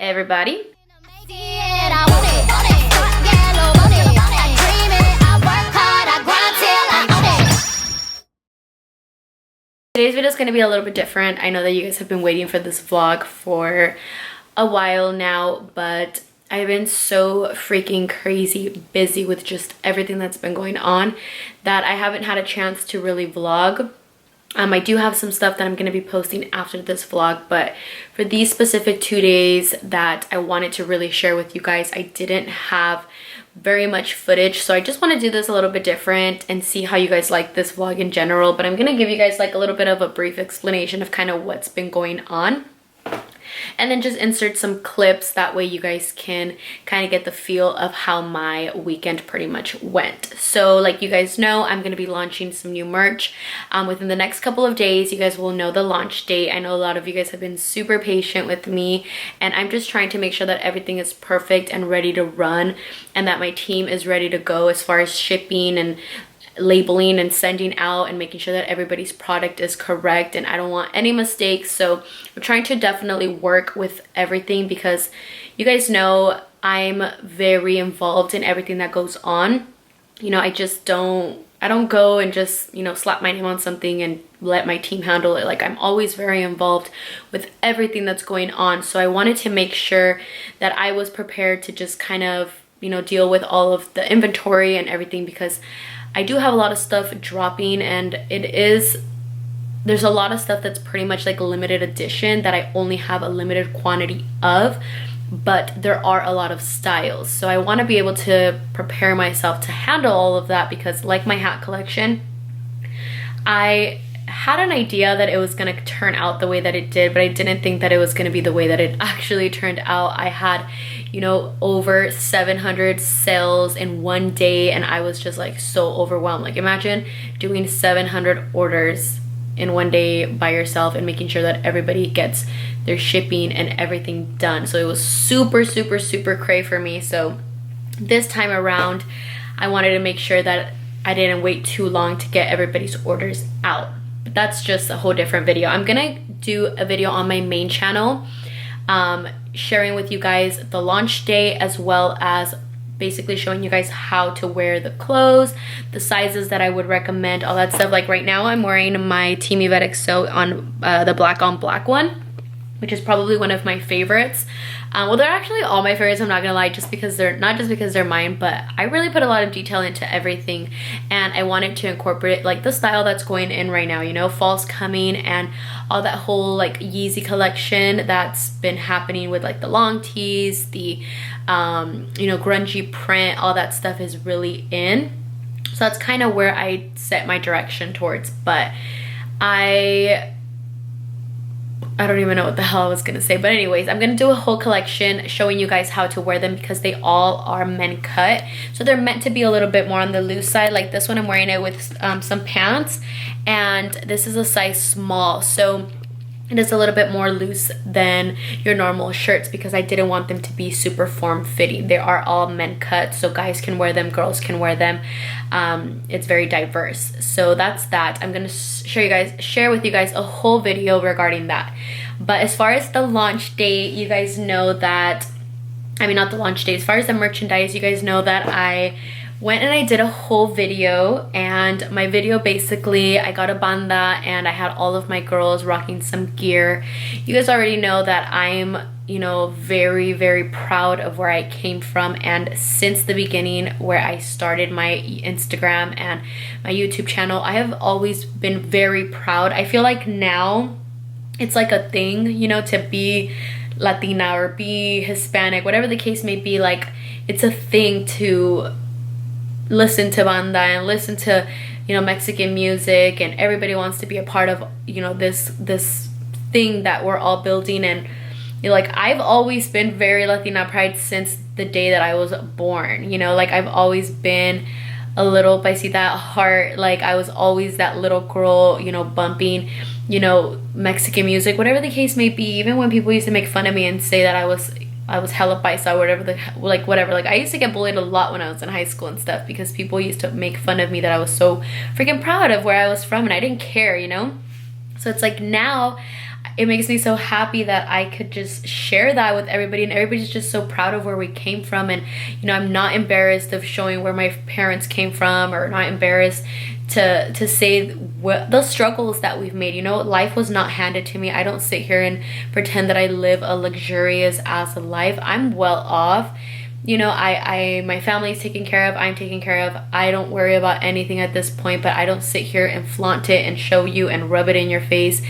everybody. Today's video is going to be a little bit different. I know that you guys have been waiting for this vlog for a while now, but I've been so freaking crazy busy with just everything that's been going on that I haven't had a chance to really vlog. I do have some stuff that I'm going to be posting after this vlog, but for these specific 2 days that I wanted to really share with you guys, I didn't have very much footage, so I just want to do this a little bit different and see how you guys like this vlog in general. But I'm going to give you guys like a little bit of a brief explanation of kind of what's been going on, and then just insert some clips, that way you guys can kind of get the feel of how my weekend pretty much went. So like you guys know, I'm going to be launching some new merch within the next couple of days. You guys will know the launch date. I know a lot of you guys have been super patient with me, and I'm just trying to make sure that everything is perfect and ready to run, and that my team is ready to go as far as shipping and labeling and sending out and making sure that everybody's product is correct, and I don't want any mistakes. So I'm trying to definitely work with everything, because you guys know I'm very involved in everything that goes on. You know, I don't go and just, you know, slap my name on something and let my team handle it. Like, I'm always very involved with everything that's going on. So I wanted to make sure that I was prepared to just kind of, you know, deal with all of the inventory and everything, because I do have a lot of stuff dropping, and there's a lot of stuff that's pretty much like limited edition that I only have a limited quantity of, but there are a lot of styles. So I want to be able to prepare myself to handle all of that, because like my hat collection, I had an idea that it was going to turn out the way that it did, but I didn't think that it was going to be the way that it actually turned out. I had, you know, over 700 sales in one day, and I was just like so overwhelmed. Like, imagine doing 700 orders in one day by yourself and making sure that everybody gets their shipping and everything done. So it was super cray for me. So this time around, I wanted to make sure that I didn't wait too long to get everybody's orders out. But that's just a whole different video. I'm gonna do a video on my main channel, sharing with you guys the launch day, as well as basically showing you guys how to wear the clothes, the sizes that I would recommend, all that stuff. Like right now, I'm wearing my Team Yvette XO on the black on black one, which is probably one of my favorites. Well, they're actually all my favorites, I'm not gonna lie, just because they're mine, but I really put a lot of detail into everything, and I wanted to incorporate like the style that's going in right now. You know, fall's coming, and all that whole like Yeezy collection that's been happening with like the long tees, the you know, grungy print, all that stuff is really in. So that's kind of where I set my direction towards. But I don't even know what the hell I was gonna say, but anyways, I'm gonna do a whole collection showing you guys how to wear them, because they all are men cut, so they're meant to be a little bit more on the loose side. Like this one, I'm wearing it with some pants, and this is a size small, so it is a little bit more loose than your normal shirts, because I didn't want them to be super form-fitting. They are all men cut, so guys can wear them, girls can wear them. It's very diverse. So that's that. I'm gonna share with you guys a whole video regarding that. But as far as the launch date, you guys know that, I mean, not the launch date, as far as the merchandise, you guys know that I went and I did a whole video, and my video basically, I got a banda and I had all of my girls rocking some gear. You guys already know that I'm, you know, very proud of where I came from, and since the beginning where I started my Instagram and my YouTube channel, I have always been very proud. I feel like now it's like a thing, you know, to be Latina or be Hispanic, whatever the case may be. Like, it's a thing to listen to banda and listen to, you know, Mexican music, and everybody wants to be a part of, you know, this thing that we're all building. And you know, like, I've always been very Latina pride since the day that I was born. You know, like, I've always been a little paisita at heart. Like, I was always that little girl, you know, bumping, you know, Mexican music, whatever the case may be. Even when people used to make fun of me and say that I was hella paisa, whatever whatever. Like, I used to get bullied a lot when I was in high school and stuff, because people used to make fun of me that I was so freaking proud of where I was from, and I didn't care, you know. So it's like now it makes me so happy that I could just share that with everybody, and everybody's just so proud of where we came from. And you know, I'm not embarrassed of showing where my parents came from, or not embarrassed to say what the struggles that we've made. You know, life was not handed to me. I don't sit here and pretend that I live a luxurious ass life. I'm well off. You know, my family's taken care of, I'm taken care of. I don't worry about anything at this point, but I don't sit here and flaunt it and show you and rub it in your face,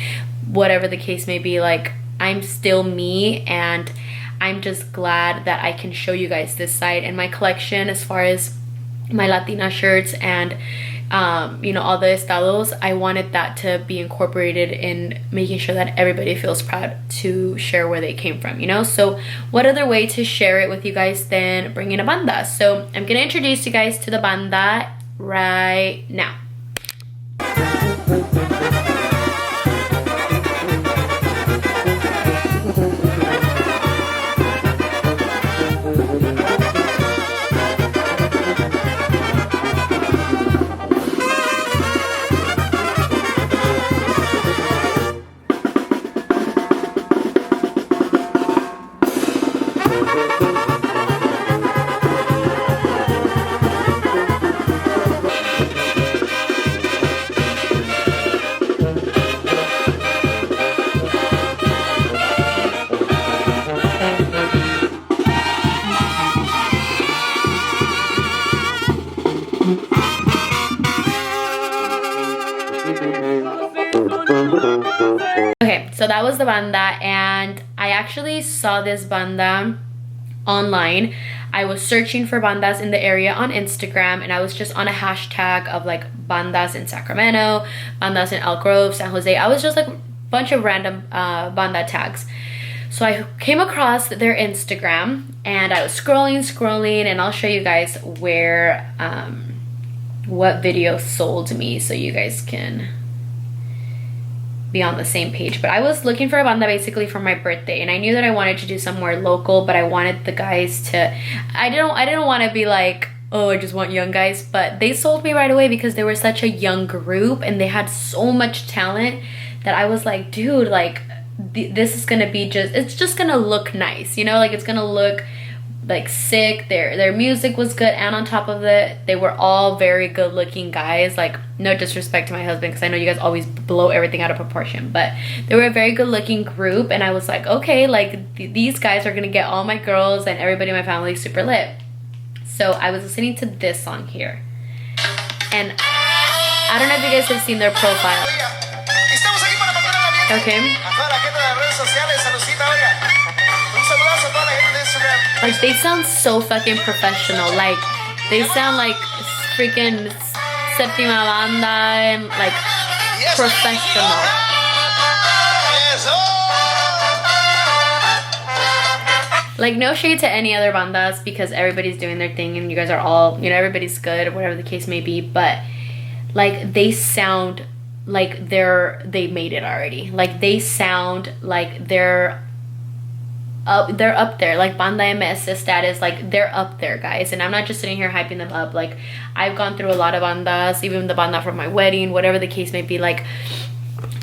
whatever the case may be. Like, I'm still me, and I'm just glad that I can show you guys this side. And my collection, as far as my Latina shirts and you know, all the estados, I wanted that to be incorporated in making sure that everybody feels proud to share where they came from, you know. So what other way to share it with you guys than bringing a banda? So I'm gonna introduce you guys to the banda right now. Okay, so that was the banda, and I actually saw this banda online. I was searching for bandas in the area on Instagram, and I was just on a hashtag of like bandas in Sacramento, bandas in Elk Grove, San Jose. I was just like a bunch of random banda tags. So I came across their Instagram, and I was scrolling, and I'll show you guys where what video sold me so you guys can be on the same page. But I was looking for a banda basically for my birthday, and I knew that I wanted to do somewhere local, but I wanted the guys to, I didn't want to be like, oh, I just want young guys, but they sold me right away because they were such a young group and they had so much talent that I was like, dude, like this is gonna be just, it's just gonna look nice, you know, like it's gonna look like sick. Their music was good, and on top of it, they were all very good looking guys. Like, no disrespect to my husband, because I know you guys always blow everything out of proportion, but they were a very good looking group, and I was like, okay, like these guys are gonna get all my girls and everybody in my family super lit. So I was listening to this song here, and I don't know if you guys have seen their profile. Okay, like they sound so fucking professional. Like they sound like freaking Séptima Banda and like professional. Like, no shade to any other bandas, because everybody's doing their thing and you guys are all, you know, everybody's good, whatever the case may be, but like they sound like they made it already. Like they sound like they're up there, like Banda MS status, like they're up there, guys. And I'm not just sitting here hyping them up. Like, I've gone through a lot of bandas, even the banda from my wedding, whatever the case may be, like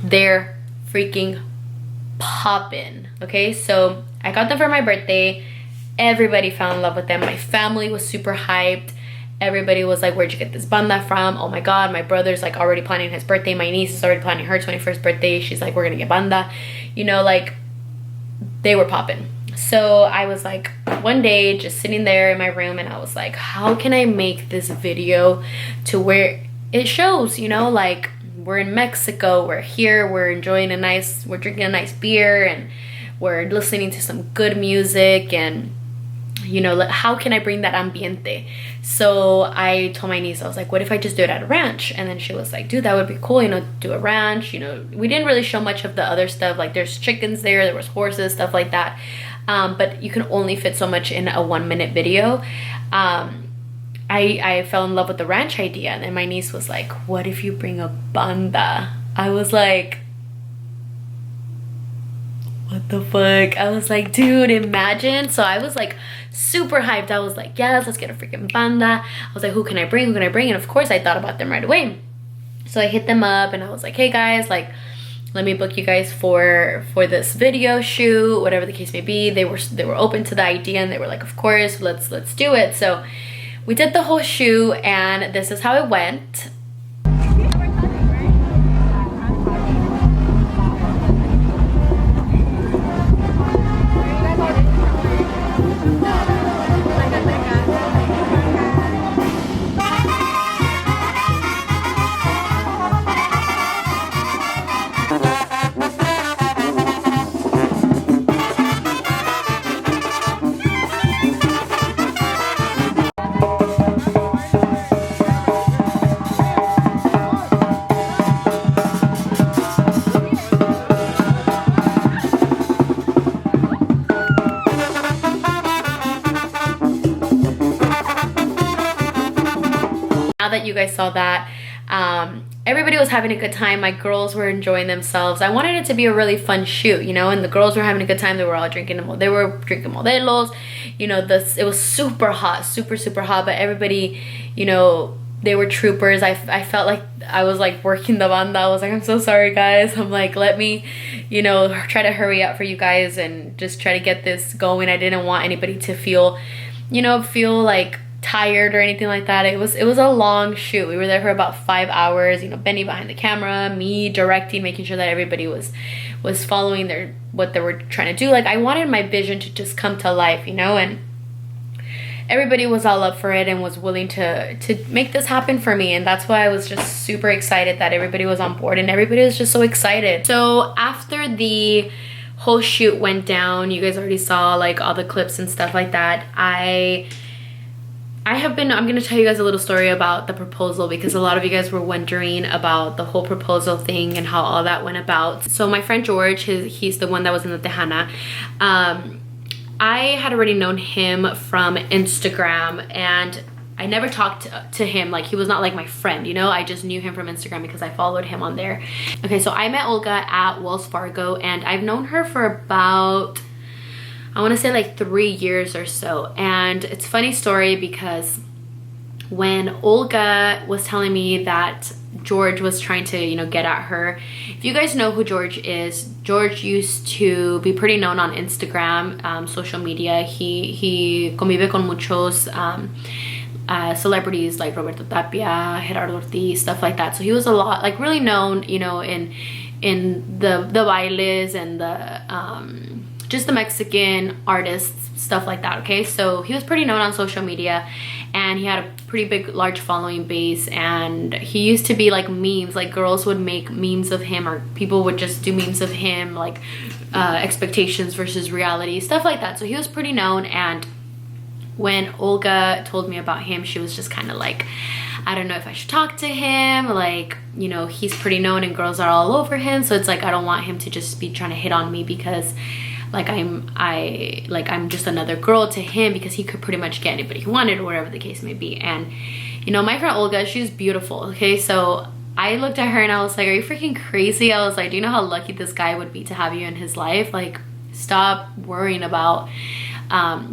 they're freaking poppin'. Okay, so I got them for my birthday. Everybody fell in love with them. My family was super hyped. Everybody was like, where'd you get this banda from? Oh my god, my brother's like already planning his birthday. My niece is already planning her 21st birthday. She's like, we're gonna get banda, you know, like they were popping. So I was like, one day just sitting there in my room, and I was like, how can I make this video to where it shows, you know, like we're in Mexico, we're here, we're drinking a nice beer, and we're listening to some good music, and you know, how can I bring that ambiente? So I told my niece, I was like, what if I just do it at a ranch? And then she was like, dude, that would be cool, you know, do a ranch. You know, we didn't really show much of the other stuff. Like, there's chickens there was horses, stuff like that, but you can only fit so much in a 1-minute video. I fell in love with the ranch idea, and then my niece was like, what if you bring a banda? I was like, what the fuck? I was like, dude, imagine. So I was like super hyped. I was like, yes, let's get a freaking banda. I was like, who can I bring? And of course I thought about them right away. So I hit them up and I was like, hey guys, like let me book you guys for this video shoot, whatever the case may be. They were open to the idea, and they were like, of course, let's do it. So we did the whole shoot, and this is how it went. Now that you guys saw that, everybody was having a good time. My girls were enjoying themselves. I wanted it to be a really fun shoot, you know, and the girls were having a good time. They were all drinking modelos, you know. It was super hot, super hot, but everybody, you know, they were troopers. I felt like I was like working the banda. I was like, I'm so sorry guys. I'm like, let me, you know, try to hurry up for you guys and just try to get this going. I didn't want anybody to feel, you know, like tired or anything like that. It was a long shoot. We were there for about 5 hours, you know, Benny behind the camera, me directing, making sure that everybody was following what they were trying to do. Like, I wanted my vision to just come to life, you know, and everybody was all up for it and was willing to make this happen for me. And that's why I was just super excited that everybody was on board, and everybody was just so excited. So after the whole shoot went down, you guys already saw like all the clips and stuff like that. I'm gonna tell you guys a little story about the proposal, because a lot of you guys were wondering about the whole proposal thing and how all that went about. So my friend George, he's the one that was in the Tejana. I had already known him from Instagram, and I never talked to him. Like, he was not like my friend, you know. I just knew him from Instagram because I followed him on there. Okay, so I met Olga at Wells Fargo, and I've known her for about, I want to say like 3 years or so. And it's a funny story because when Olga was telling me that George was trying to, you know, get at her, if you guys know who George is, George used to be pretty known on Instagram, social media. He convive con muchos celebrities like Roberto Tapia, Gerardo Ortiz, stuff like that. So he was a lot, like, really known, you know, in the bailes and the just the Mexican artists, stuff like that. Okay, so he was pretty known on social media, and he had a pretty big, large following base, and he used to be like memes, like girls would make memes of him, or people would just do memes of him, like expectations versus reality, stuff like that. So he was pretty known. And when Olga told me about him, she was just kind of like, I don't know if I should talk to him, like, you know, he's pretty known and girls are all over him, so it's like, I don't want him to just be trying to hit on me because like I'm just another girl to him, because he could pretty much get anybody he wanted, or whatever the case may be. And you know, my friend Olga, she's beautiful. Okay, so I looked at her and I was like, are you freaking crazy? I was like, do you know how lucky this guy would be to have you in his life? Like, stop worrying about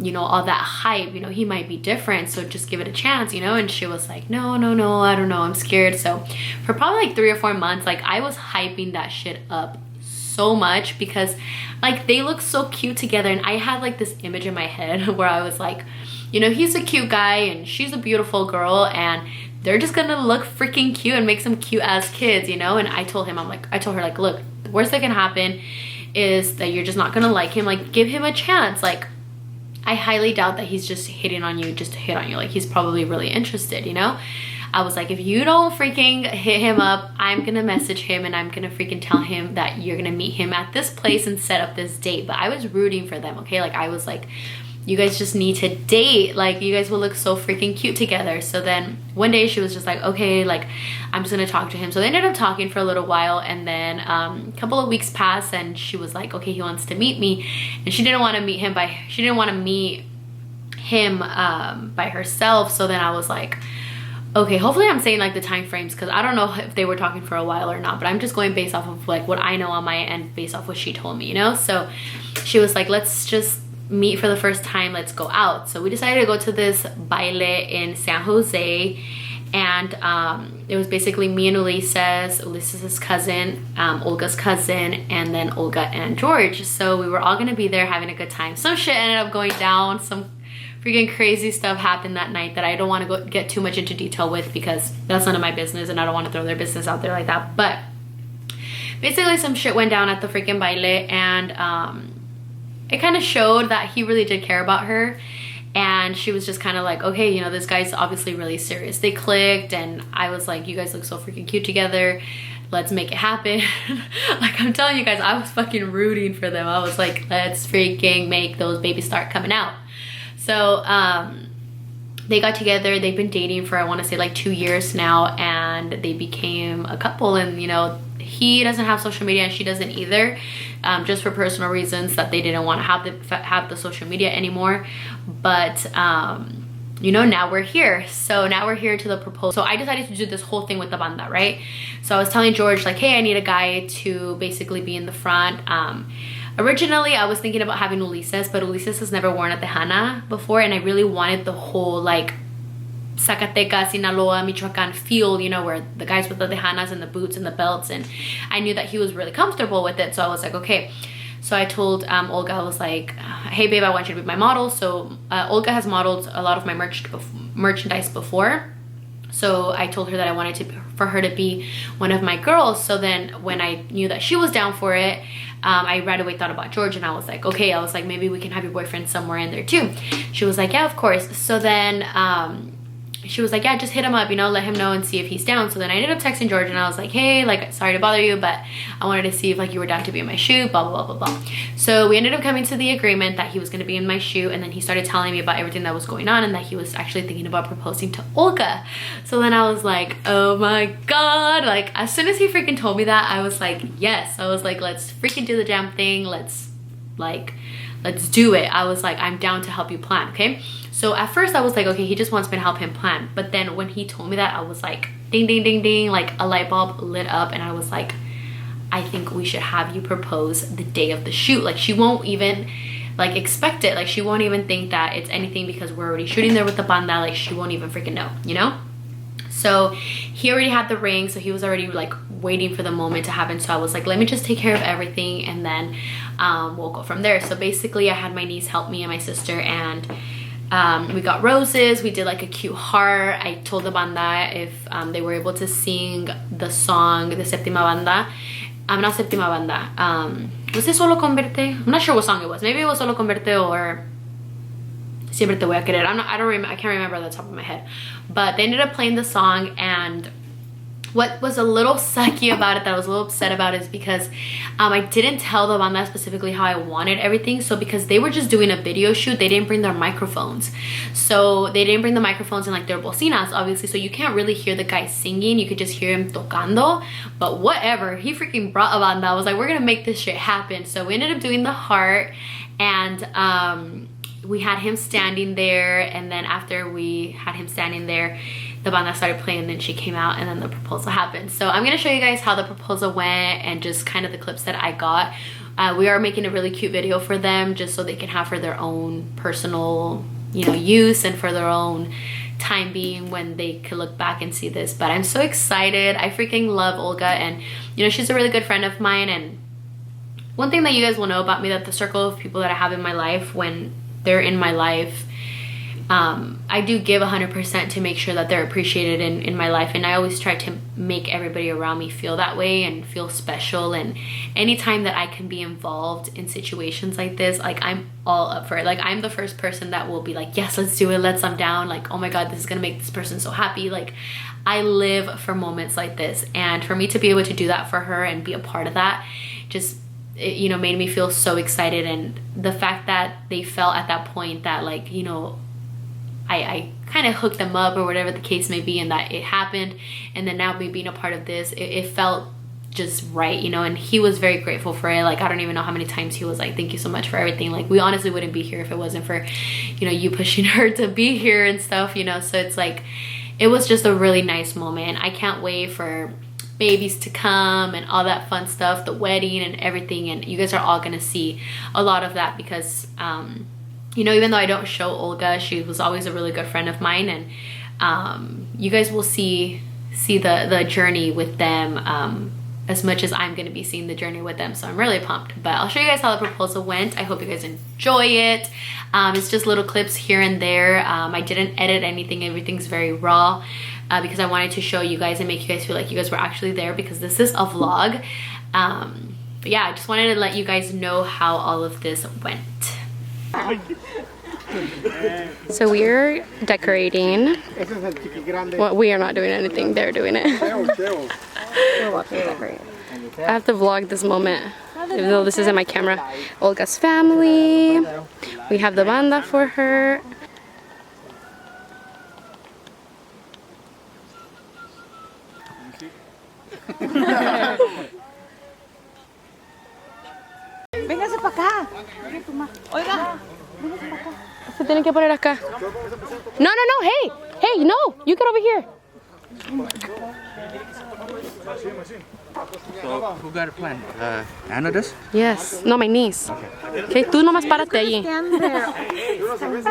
you know, all that hype. You know, he might be different, so just give it a chance, you know. And she was like, no, I don't know, I'm scared. So for probably like 3 or 4 months, like, I was hyping that shit up so much, because like, they look so cute together, and I had like this image in my head where I was like, you know, he's a cute guy and she's a beautiful girl, and they're just gonna look freaking cute and make some cute ass kids, you know. And I told her like, look, the worst that can happen is that you're just not gonna like him. Like, give him a chance. Like, I highly doubt that he's just hitting on you just to hit on you. Like, he's probably really interested, you know. I was like, if you don't freaking hit him up, I'm gonna message him and I'm gonna freaking tell him that you're gonna meet him at this place and set up this date. But I was rooting for them, okay? Like, I was like, you guys just need to date. Like, you guys will look so freaking cute together. So then one day she was just like, okay, like, I'm just gonna talk to him. So they ended up talking for a little while, and then a couple of weeks passed, and she was like, okay, he wants to meet me. And she didn't want to meet him by herself. So then I was like, okay, hopefully I'm saying like the time frames, because I don't know if they were talking for a while or not, but I'm just going based off of like what I know on my end, based off what she told me, you know. So she was like, let's just meet for the first time, let's go out. So we decided to go to this baile in San Jose, and it was basically me and Ulises' cousin, Olga's cousin, and then Olga and George. So we were all gonna be there having a good time. Some shit ended up going down. Some freaking crazy stuff happened that night that I don't want to get too much into detail with, because that's none of my business and I don't want to throw their business out there like that. But basically some shit went down at the freaking baile, and it kind of showed that he really did care about her. And she was just kind of like, okay, you know, this guy's obviously really serious. They clicked, and I was like, you guys look so freaking cute together. Let's make it happen. Like, I'm telling you guys, I was fucking rooting for them. I was like, let's freaking make those babies start coming out. So they got together. They've been dating for, I want to say, like 2 years now, and they became a couple. And, you know, he doesn't have social media and she doesn't either, just for personal reasons, that they didn't want to have the social media anymore. But you know, now we're here. So now we're here to the proposal. So I decided to do this whole thing with the banda, right? So I was telling George, like, hey, I need a guy to basically be in the front. Originally, I was thinking about having Ulises, but Ulises has never worn a tejana before, and I really wanted the whole, like, Zacatecas, Sinaloa, Michoacan feel, you know, where the guys with the tejanas and the boots and the belts, and I knew that he was really comfortable with it. So I was like, okay. So I told Olga, I was like, hey babe, I want you to be my model. So Olga has modeled a lot of my merchandise before. So I told her that I wanted for her to be one of my girls. So then when I knew that she was down for it, I right away thought about George, and I was like, okay, I was like, maybe we can have your boyfriend somewhere in there too. She was like, yeah, of course. So then she was like, yeah, just hit him up, you know, let him know and see if he's down. So then I ended up texting George, and I was like, hey, like, sorry to bother you, but I wanted to see if, like, you were down to be in my shoot, blah, blah, blah, blah, blah. So we ended up coming to the agreement that he was going to be in my shoot, and then he started telling me about everything that was going on, and that he was actually thinking about proposing to Olga. So then I was like, oh my God. Like, as soon as he freaking told me that, I was like, yes. I was like, let's freaking do the damn thing. Let's do it. I was like, I'm down to help you plan, okay? So at first I was like, okay, he just wants me to help him plan. But then when he told me that, I was like, ding, ding, ding, ding, like a light bulb lit up. And I was like, I think we should have you propose the day of the shoot. Like, she won't even, like, expect it. Like, she won't even think that it's anything, because we're already shooting there with the banda. Like, she won't even freaking know, you know? So he already had the ring, so he was already, like, waiting for the moment to happen. So I was like, let me just take care of everything, and then we'll go from there. So basically I had my niece help me and my sister, and we got roses. We did like a cute heart. I told the banda if they were able to sing the song, the Séptima Banda. Not Séptima Banda. Was it Solo Converte? I'm not sure what song it was. Maybe it was Solo Converte or Siempre Te Voy a Querer. I can't remember at the top of my head. But they ended up playing the song, and what was a little sucky about it, that I was a little upset about, is because I didn't tell the banda specifically how I wanted everything. So because they were just doing a video shoot, they didn't bring their microphones. So they didn't bring the microphones and, like, their bocinas, obviously. So you can't really hear the guy singing. You could just hear him tocando. But whatever, he freaking brought a banda. I was like, we're gonna make this shit happen. So we ended up doing the heart, and we had him standing there. And then after we had him standing there, the banda started playing, and then she came out, and then the proposal happened. So I'm gonna show you guys how the proposal went, and just kind of the clips that I got. We are making a really cute video for them, just so they can have for their own personal, you know, use, and for their own time being when they could look back and see this. But I'm so excited. I freaking love Olga, and you know, she's a really good friend of mine. And one thing that you guys will know about me, that the circle of people that I have in my life, when they're in my life, I do give 100% to make sure that they're appreciated in my life. And I always try to make everybody around me feel that way and feel special. And anytime that I can be involved in situations like this, like, I'm all up for it. Like, I'm the first person that will be like, yes, let's do it, I'm down. Like, oh my God, this is gonna make this person so happy. Like, I live for moments like this, and for me to be able to do that for her and be a part of that, just, it, you know, made me feel so excited. And the fact that they felt at that point that, like, you know, I kind of hooked them up, or whatever the case may be, and that it happened. And then now me being a part of this, it felt just right, you know. And he was very grateful for it. Like, I don't even know how many times he was like, thank you so much for everything. Like, we honestly wouldn't be here if it wasn't for, you know, you pushing her to be here and stuff, you know. So it's like, it was just a really nice moment. I can't wait for babies to come and all that fun stuff, the wedding and everything. And you guys are all gonna see a lot of that, because you know, even though I don't show Olga, she was always a really good friend of mine. And you guys will see the journey with them as much as I'm gonna be seeing the journey with them. So I'm really pumped, but I'll show you guys how the proposal went. I hope you guys enjoy it. It's just little clips here and there. I didn't edit anything. Everything's very raw because I wanted to show you guys and make you guys feel like you guys were actually there, because this is a vlog. But yeah, I just wanted to let you guys know how all of this went. So we're decorating. Well, we are not doing anything, they're doing it. We're walking decorating. I have to vlog this moment, even though this isn't my camera. Olga's family. We have the banda for her. Véngase para acá. Oiga. Se tienen que poner acá. No, no, no, hey, hey, no, you get over here. So, who got a plan? Anna does? Yes, no, my niece. Okay, tú nomás párate allí. Stand there.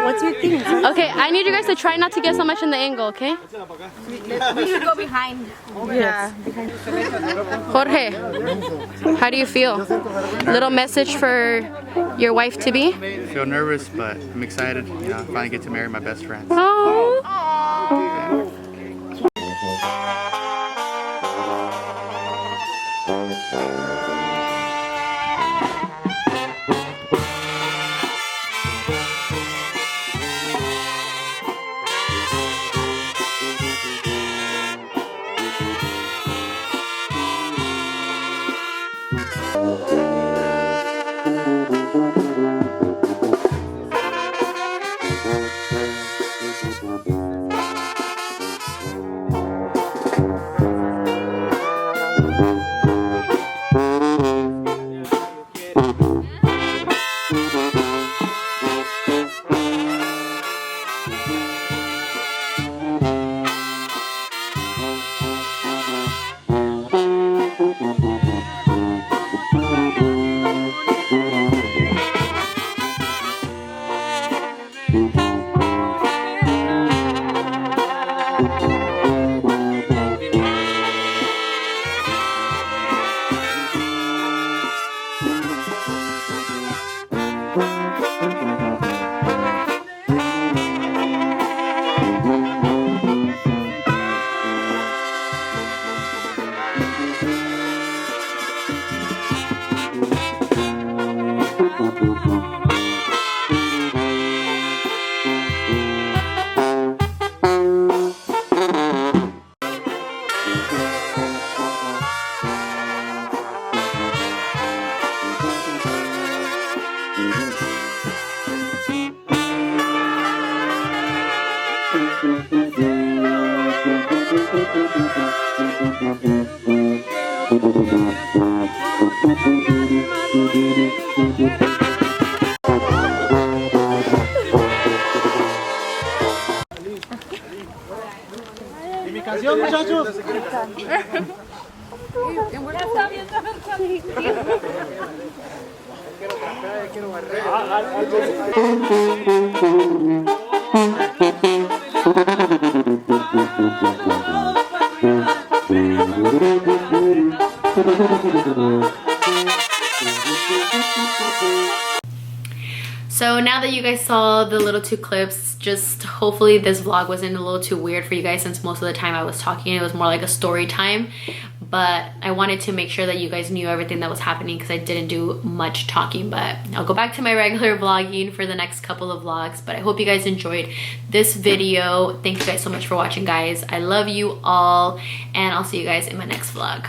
What's your thing? Okay, I need you guys to try not to get so much in the angle, okay? We should go behind. Yeah. Jorge, how do you feel? Little message for your wife to be? I feel nervous, but I'm excited. You know, finally get to marry my best friend. Oh. ¿Y mi canción, muchachos? So now that you guys saw the little two clips, just hopefully this vlog wasn't a little too weird for you guys, since most of the time I was talking, it was more like a story time. But I wanted to make sure that you guys knew everything that was happening, because I didn't do much talking. But I'll go back to my regular vlogging for the next couple of vlogs. But I hope you guys enjoyed this video. Thank you guys so much for watching, guys. I love you all, and I'll see you guys in my next vlog.